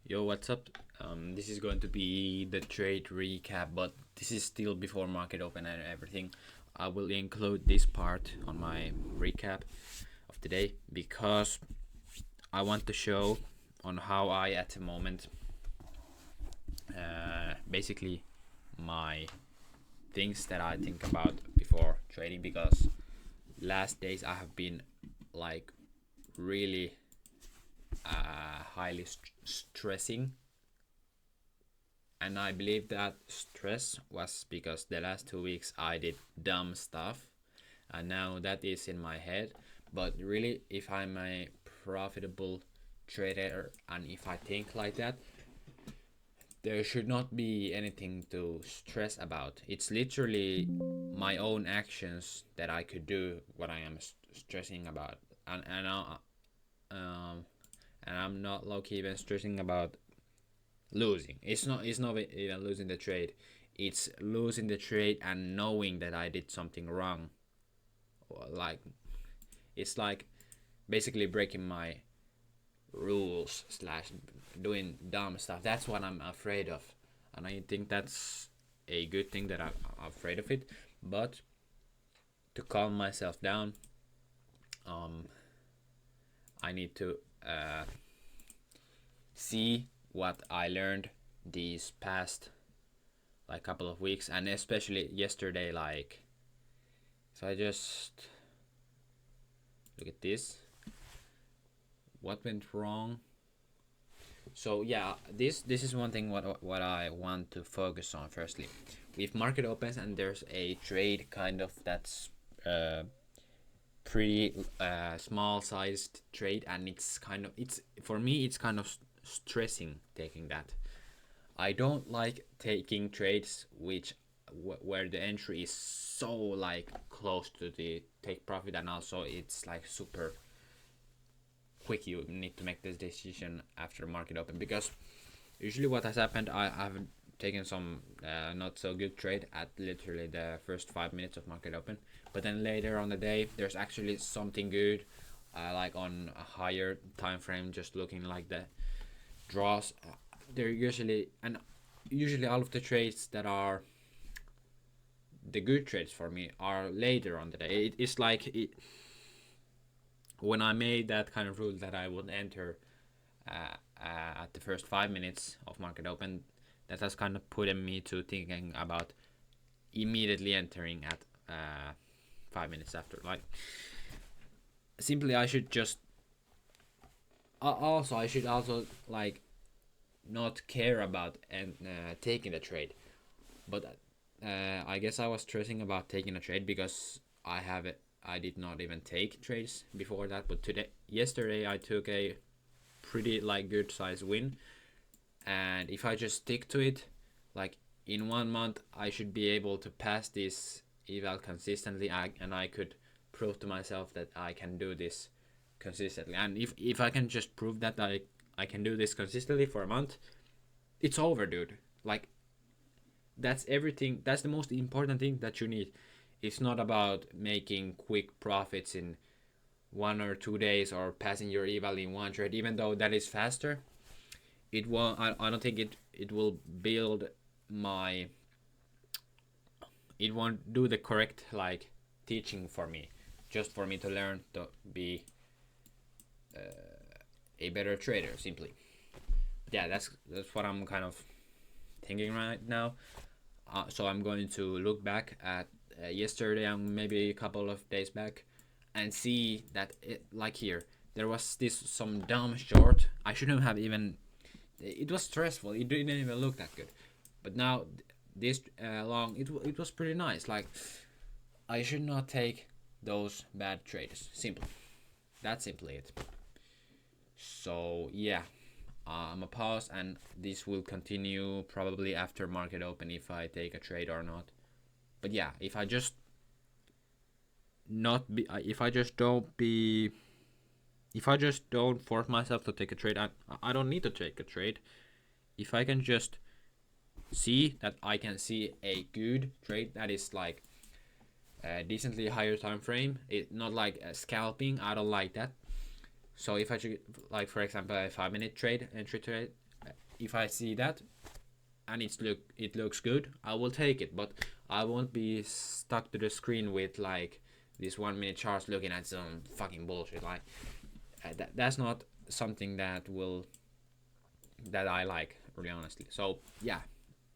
Yo, what's up? This is going to be the trade recap, but this is still before market open and everything. I will include this part on my recap of today because I want to show on how I at the moment basically my things that I think about before trading, because last days I have been like really highly stressing, and I believe that stress was because the last 2 weeks I did dumb stuff, and now that is in my head. But really, if I'm a profitable trader and if I think like that, there should not be anything to stress about. It's literally my own actions that I could do what I am stressing about, um, and I'm not low key even stressing about losing. It's not even losing the trade. It's losing the trade and knowing that I did something wrong. Like it's like basically breaking my rules slash doing dumb stuff. That's what I'm afraid of, and I think that's a good thing that I'm afraid of it. But to calm myself down, um, I need to see what I learned these past like couple of weeks, and especially yesterday. Like, so I just look at this. What went wrong? So yeah, this is one thing what I want to focus on. Firstly, if market opens and there's a trade kind of that's pretty small sized trade, and it's for me it's kind of stressing taking that. I don't like taking trades where the entry is so like close to the take profit, and also it's like super quick. You need to make this decision after market open, because usually what has happened, I've taken some not so good trade at literally the first 5 minutes of market open, but then later on the day there's actually something good, like on a higher time frame, just looking like the draws. They're usually all of the trades that are the good trades for me are later on the day. It's like when I made that kind of rule that I would enter at the first 5 minutes of market open, that has kind of put me to thinking about immediately entering at 5 minutes after. Like, simply I should just I should also like not care about and taking the trade. But I guess I was stressing about taking a trade because I did not even take trades before that. But yesterday, I took a pretty like good size win, and if I just stick to it, like in 1 month, I should be able to pass this eval consistently, and I could prove to myself that I can do this consistently. And if I can just prove that I can do this consistently for a month, it's over, dude. Like, that's everything. That's the most important thing that you need. It's not about making quick profits in 1 or 2 days or passing your eval in one trade, even though that is faster. It will I don't think it will build my it won't do the correct like teaching for me, just for me to learn to be a better trader simply. But yeah, that's what I'm kind of thinking right now. So I'm going to look back at yesterday and maybe a couple of days back, and see that like here there was this some dumb short. I shouldn't have even. It was stressful. It didn't even look that good. But now this long, it was pretty nice. Like, I should not take those bad trades. Simple. That's simply it. So yeah, I'm a pause, and this will continue probably after market open if I take a trade or not. But yeah, if I just not be, if I just don't be, if I just don't force myself to take a trade, I don't need to take a trade. If I can just see that I can see a good trade that is like a decently higher time frame, it not like a scalping. I don't like that. So if I should, like for example, a 5 minute trade, entry trade, if I see that and it looks good, I will take it, but I won't be stuck to the screen with like this 1 minute charts looking at some fucking bullshit. Like that's not something that I like, really honestly. So yeah,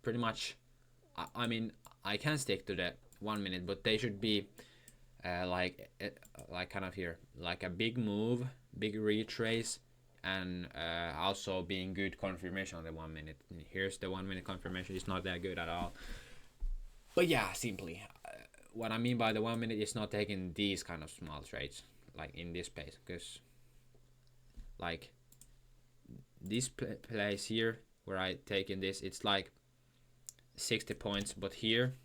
pretty much. I mean, I can stick to the 1 minute, but they should be like kind of here, like a big move, big retrace, and also being good confirmation on the 1 minute. Here's the 1 minute confirmation. It's not that good at all. But yeah, simply, what I mean by the 1 minute is not taking these kind of small trades like in this place, because like this place here where I taken this, it's like 60 points, but here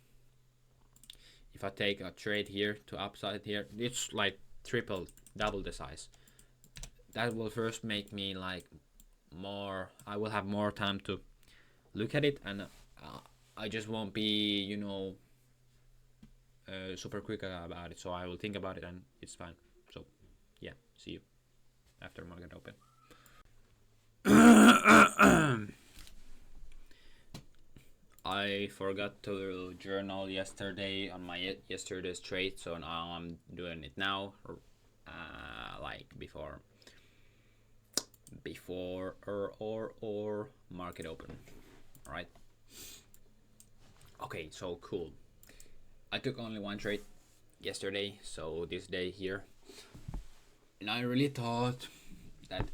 if I take a trade here to upside here, it's like double the size. That will first make me like more, I will have more time to look at it, and I just won't be, super quick about it. So I will think about it and it's fine. So yeah, see you after market open. I forgot to journal yesterday on my yesterday's trade, so now I'm doing it now, like before or market open. All right. Okay, so cool. I took only one trade yesterday, so this day here, and I really thought that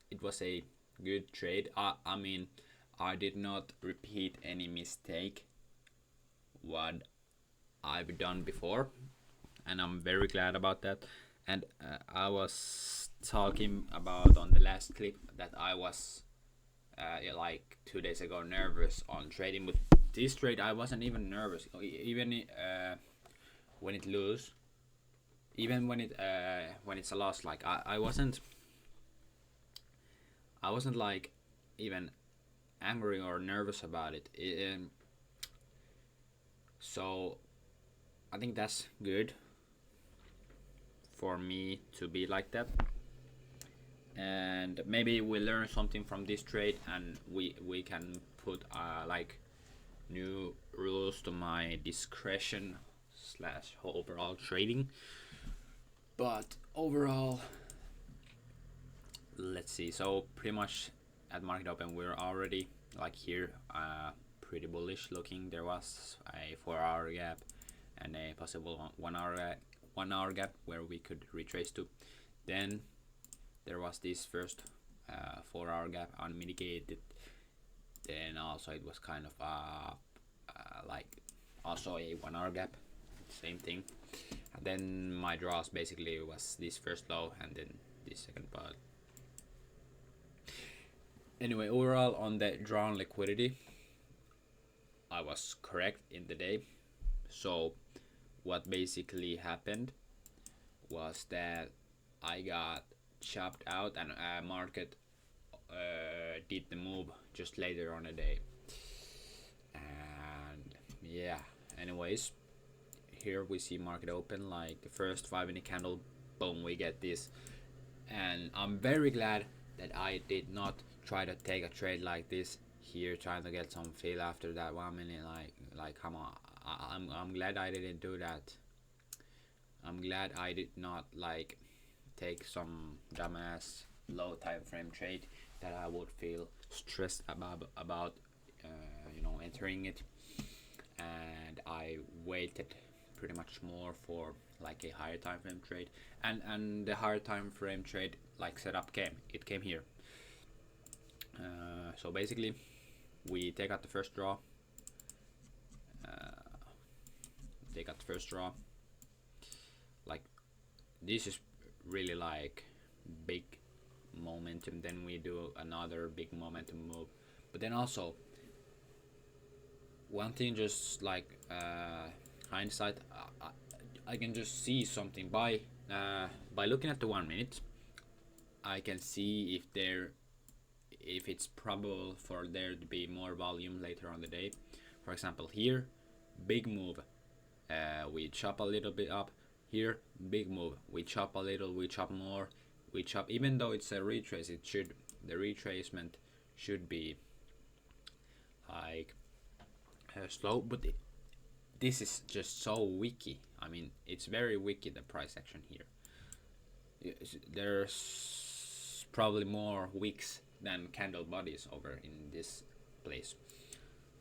it was a good trade. I mean, I did not repeat any mistake what I've done before, and I'm very glad about that. And I was talking about on the last clip that I was like 2 days ago nervous on trading, but this trade I wasn't even nervous. Even when it lose, even when it's a loss, like I wasn't like even angry or nervous about it. So I think that's good for me to be like that, and maybe we learn something from this trade, and we can put like new rules to my discretion slash overall trading. But overall, let's see. So pretty much at market open we're already like here, pretty bullish looking. There was a 4-hour gap and a possible 1 hour gap where we could retrace to. Then there was this first 4-hour gap unmitigated. Then also it was kind of like also a 1-hour gap, same thing. And then my draws basically was this first low and then this second part. Anyway, overall on the drawn liquidity, I was correct in the day. So what basically happened was that I got chopped out and market did the move just later on the day. And yeah, anyways, here we see market open, like the first 5-minute candle, boom, we get this. And I'm very glad that I did not try to take a trade like this here, trying to get some feel after that 1 minute. Like come on, I'm glad I didn't do that. I'm glad I did not like take some dumbass low time frame trade that I would feel stressed about entering it. And I waited pretty much more for like a higher time frame trade, and the higher time frame trade like setup came here. So basically we take out the first draw, like this is really like big momentum. Then we do another big momentum move, but then also one thing, just like hindsight, I can just see something by looking at the 1 minute. I can see if it's probable for there to be more volume later on the day. For example, here, big move, we chop a little bit up. Here, big move, we chop a little, we chop more, we chop. Even though it's a retrace, the retracement should be like slow, but this is just so wiki. I mean, it's very wiki, the price action here. There's probably more wicks than candle bodies over in this place.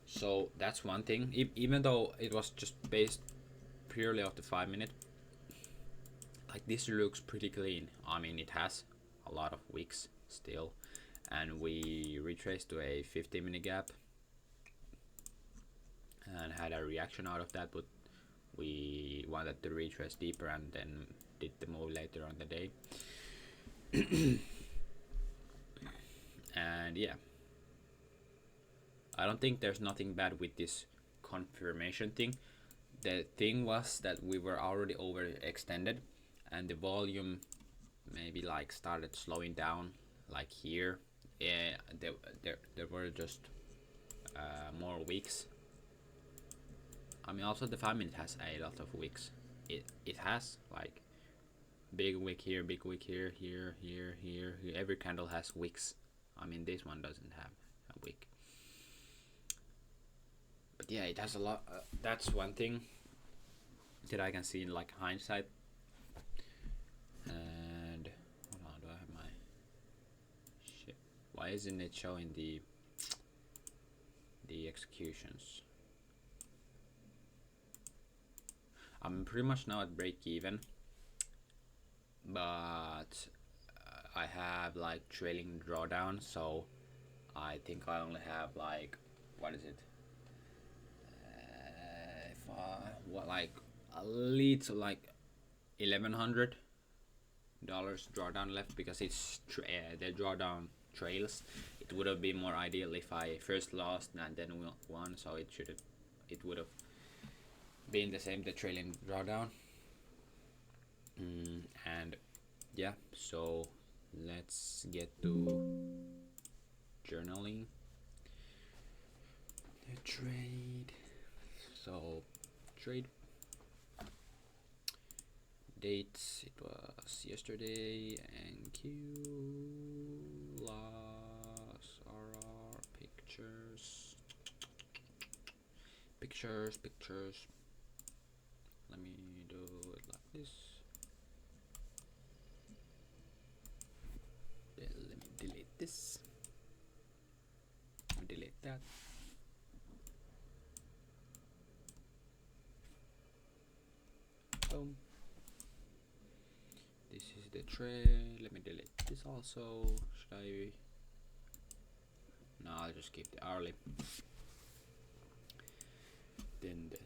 So that's one thing. Even though it was just based purely off the 5 minute, like this looks pretty clean. I mean, it has a lot of wicks still, and we retraced to a 15-minute gap and had a reaction out of that, but we wanted to retrace deeper and then did the move later on the day. And yeah, I don't think there's nothing bad with this confirmation thing. The thing was that we were already overextended and the volume maybe like started slowing down like here. Yeah, there were just more wicks. I mean, also the 5 minute has a lot of wicks. It has like big wick here, big wick here, here. Every candle has wicks. I mean, this one doesn't have a wick. But yeah, it has a lot. That's one thing that I can see in like hindsight. And hold on, do I have my shit? Why isn't it showing the executions? I'm pretty much now at break even, but I have like trailing drawdown, so I think I only have like, what is it? Like at least like $1,100 drawdown left, because it's the drawdown trails. It would have been more ideal if I first lost and then won, so it would have been the same, the trailing drawdown. And yeah, so let's get to journaling the trade. So trade dates, it was yesterday, NQ, loss, RR, pictures. Let me do it like this. Then let me delete this. Delete that. Boom. This is the trade. Let me delete this also. Should I? No, I'll just keep the hourly. Then the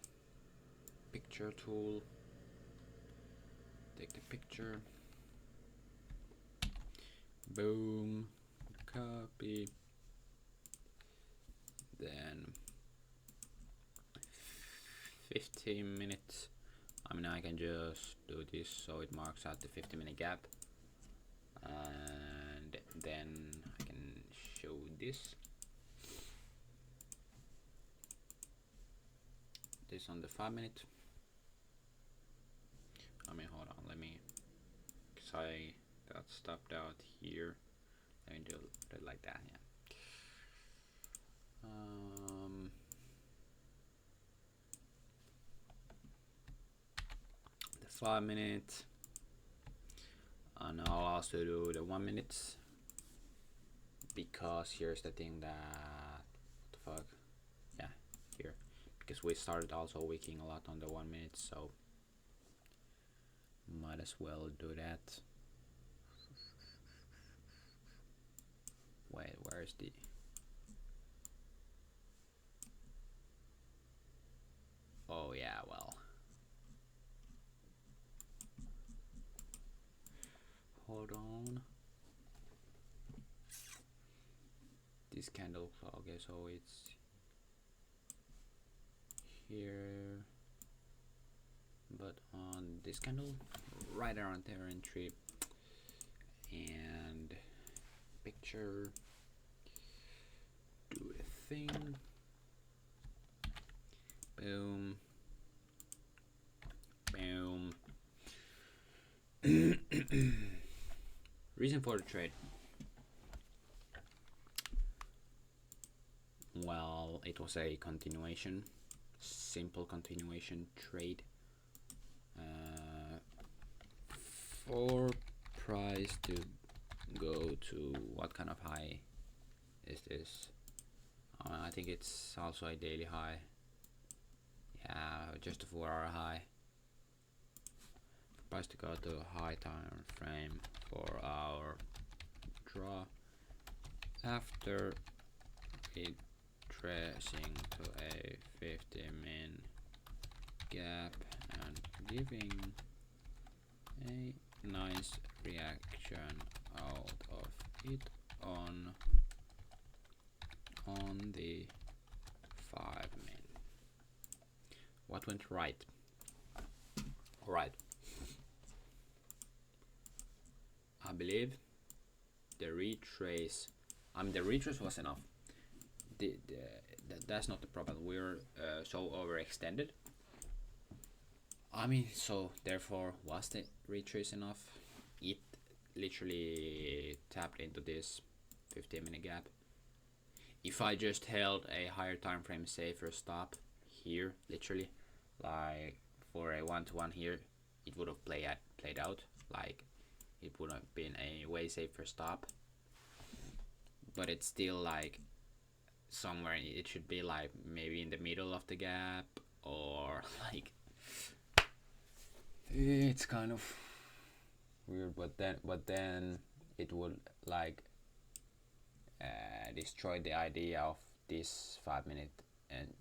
picture tool. Take the picture. Boom. Copy. Then 15 minutes. I mean, I can just do this so it marks out the 50-minute gap, and then I can show this on the 5 minute. I mean, hold on, let me, because I got stopped out here. Let me do it like that. Yeah. The 5 minute, and I'll also do the 1 minute, because here's the thing that, what the fuck, yeah, here, because we started also wicking a lot on the 1 minute, so might as well do that. Wait, where's the, oh yeah, well, hold on. This candle, okay, so it's here, but on this candle, right around there entry, and picture, do a thing, boom, boom. Reason for the trade. all, it was a continuation, simple continuation trade. For price to go to what kind of high is this? I think it's also a daily high. Yeah, just a 4-hour high. Price to go to a high time frame 4-hour draw after retracing to a 50-min gap and giving a nice reaction out of it on the 5-min. What went right? Alright, I believe the retrace, the retrace was enough. That's not the problem. We're so overextended. So therefore, was the retrace enough? It literally tapped into this 15-minute gap. If I just held a higher time frame safer stop here, literally, like for a 1-to-1 here, it would have played out. Like it would have been a way safer stop. But it's still like somewhere. It should be like maybe in the middle of the gap, or like it's kind of weird. But then it would like destroy the idea of this 5-minute and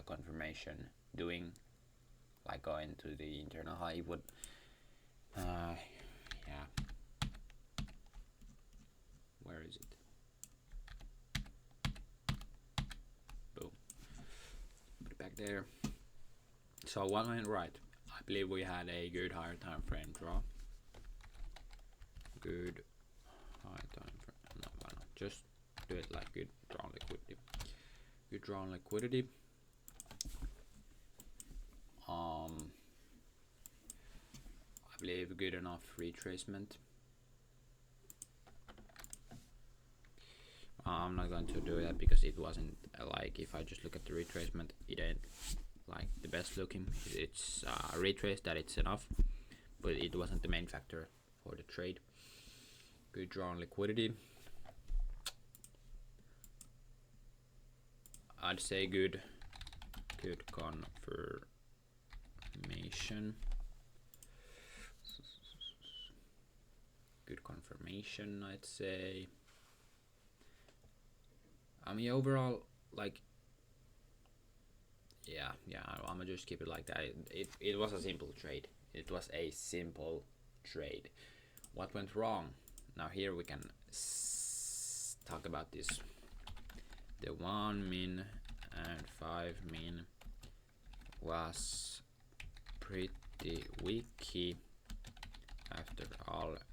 confirmation doing, like going to the internal high. It would yeah, where is it? Boom, put it back there. So what went right? I believe we had a good higher time frame draw. Good high time frame. No, why not? Just do it like good draw on liquidity. Good draw on liquidity. I believe good enough retracement. I'm not going to do that because it wasn't like, if I just look at the retracement, it ain't like the best looking. It's a retrace that it's enough, but it wasn't the main factor for the trade. Good draw on liquidity. I'd say good confirmation. Good confirmation, I'd say. Overall, like, yeah, I'm gonna just keep it like that. It was a simple trade. It was a simple trade. What went wrong? Now here we can talk about this. The 1-min and 5-min was pretty weaky after already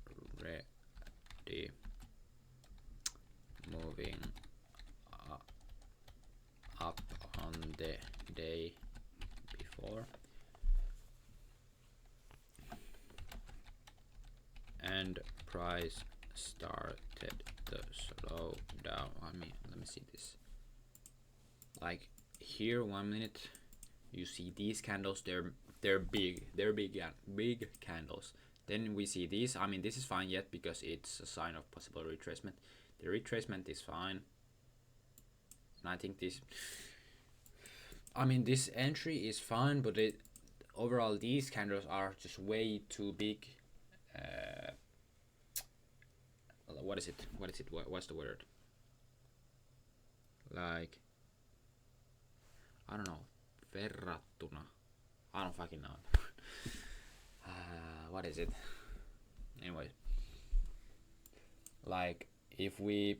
moving up on the day before, and price started to slow down. Let me see this. Like here, 1 minute, you see these candles. They're big. They're big candles. Then we see these. This is fine yet because it's a sign of possible retracement. The retracement is fine. And I think this entry is fine, but overall these candles are just way too big. What is it? What's the word? Like, I don't know. Verrattuna. I don't fucking know. What is it? Anyway, like if we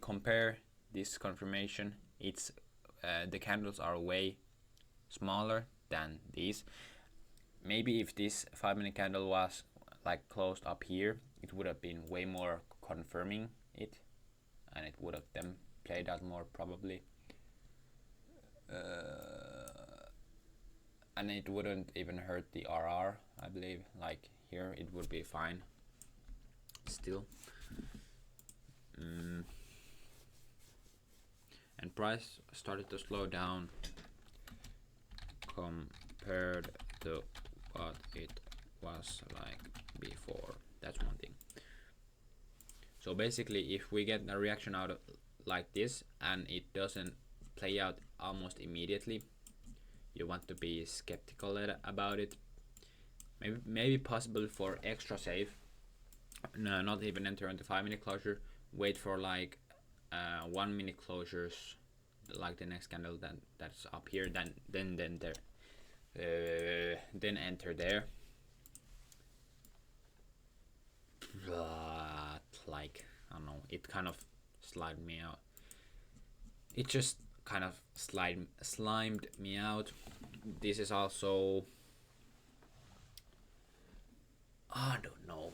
compare this confirmation, it's the candles are way smaller than these. Maybe if this 5-minute candle was like closed up here, it would have been way more confirming it, and it would have then played out more probably. And it wouldn't even hurt the RR, I believe. Like here, it would be fine still. and price started to slow down compared to what it was like before. That's one thing. So basically, if we get a reaction out of like this and it doesn't play out almost immediately, you want to be skeptical about it. Maybe possible for extra safe. No, not even enter into 5-minute closure. Wait for like 1-minute closures, like the next candle that's up here. Then there, then enter there. But like I don't know, it kind of slimed me out. It just kind of slimed me out. This is also, I don't know.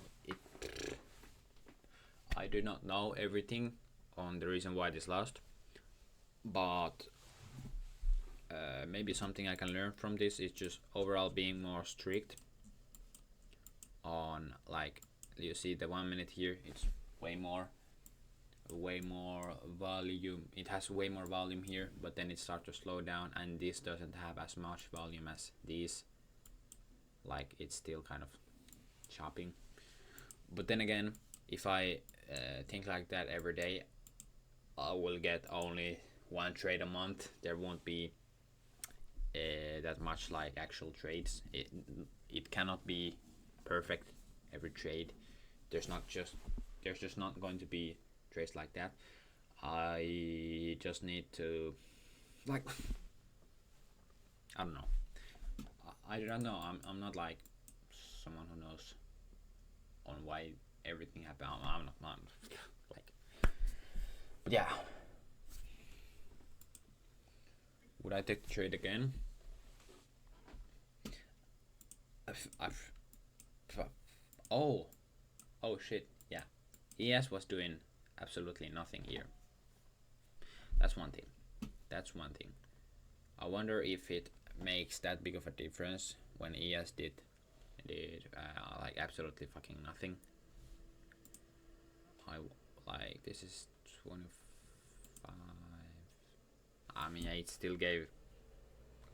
I do not know everything on the reason why this lost, but maybe something I can learn from this is just overall being more strict on, like, you see the 1 minute here, it's way more volume. It has way more volume here, but then it starts to slow down, and this doesn't have as much volume as these. Like, it's still kind of chopping. But then again, if I think like that every day, I will get only one trade a month. There won't be that much like actual trades. It cannot be perfect every trade. There's just not going to be trades like that. I just need to, like, I don't know. I don't know. I'm not like someone who knows on why everything happened. I'm not like, but yeah. Would I take the trade again? Oh shit, yeah. ES was doing absolutely nothing here. That's one thing. I wonder if it makes that big of a difference when ES did like absolutely fucking nothing. Like, this is 25. I mean, it still gave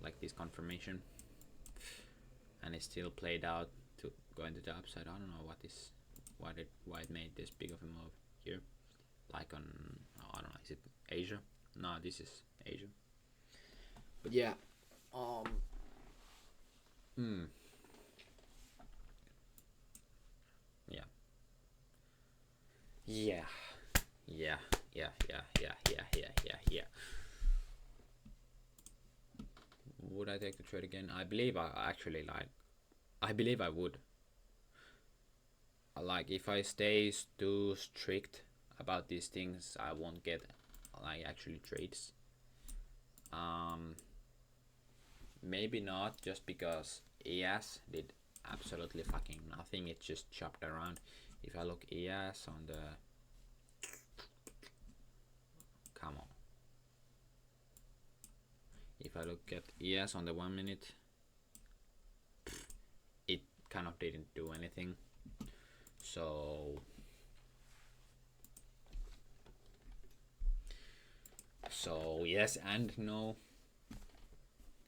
like this confirmation, and it still played out to go into the upside. I don't know why it made this big of a move here. Like on, I don't know, is it Asia? No, this is Asia. But yeah, yeah, yeah, yeah, yeah, yeah, yeah, yeah, yeah, yeah, yeah. Would I take the trade again? I believe I believe I would. Like, if I stay too strict about these things, I won't get like actually trades. Maybe not, just because ES did absolutely fucking nothing. It just chopped around. If I look ES on the, come on. If I look at ES on the 1 minute, it kind of didn't do anything. So yes and no.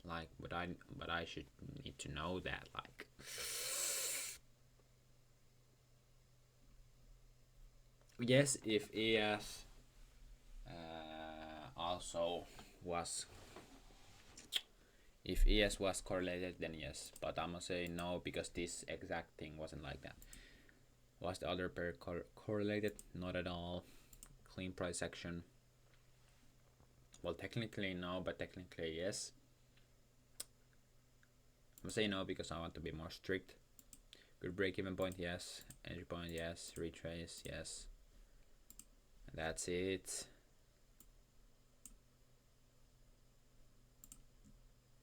Like, but I should need to know that, like, yes, if ES also was, if ES was correlated, then yes, but I'm gonna say no, because this exact thing wasn't like that. Was the other pair correlated? Not at all. Clean price action, well, technically no, but technically yes. I'm gonna say no because I want to be more strict. Good break even point, yes. Entry point, yes. Retrace, yes. And that's it.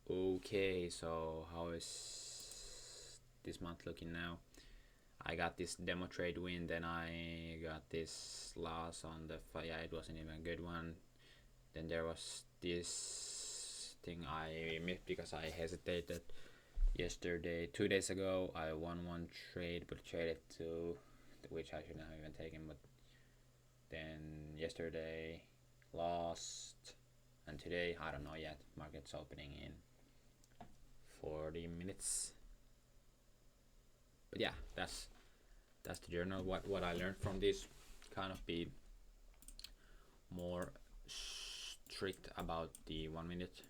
Okay, so how is this month looking now? I got this demo trade win, then I got this loss on the, yeah, it wasn't even a good one. Then there was this thing I missed because I hesitated yesterday. 2 days ago, I won one trade, but traded two, which I should not have even taken. But then yesterday, lost. And today, I don't know yet. Market's opening in 40 minutes. But yeah, that's the journal. What I learned from this, kind of be more strict about the 1 minute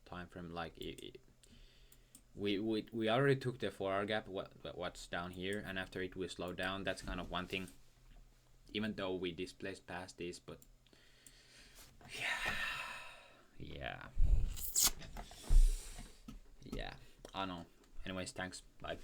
time frame. Like we already took the 4 hour gap. What's down here, and after it we slowed down. That's kind of one thing. Even though we displaced past this, but yeah, I know. Anyways, thanks. Bye.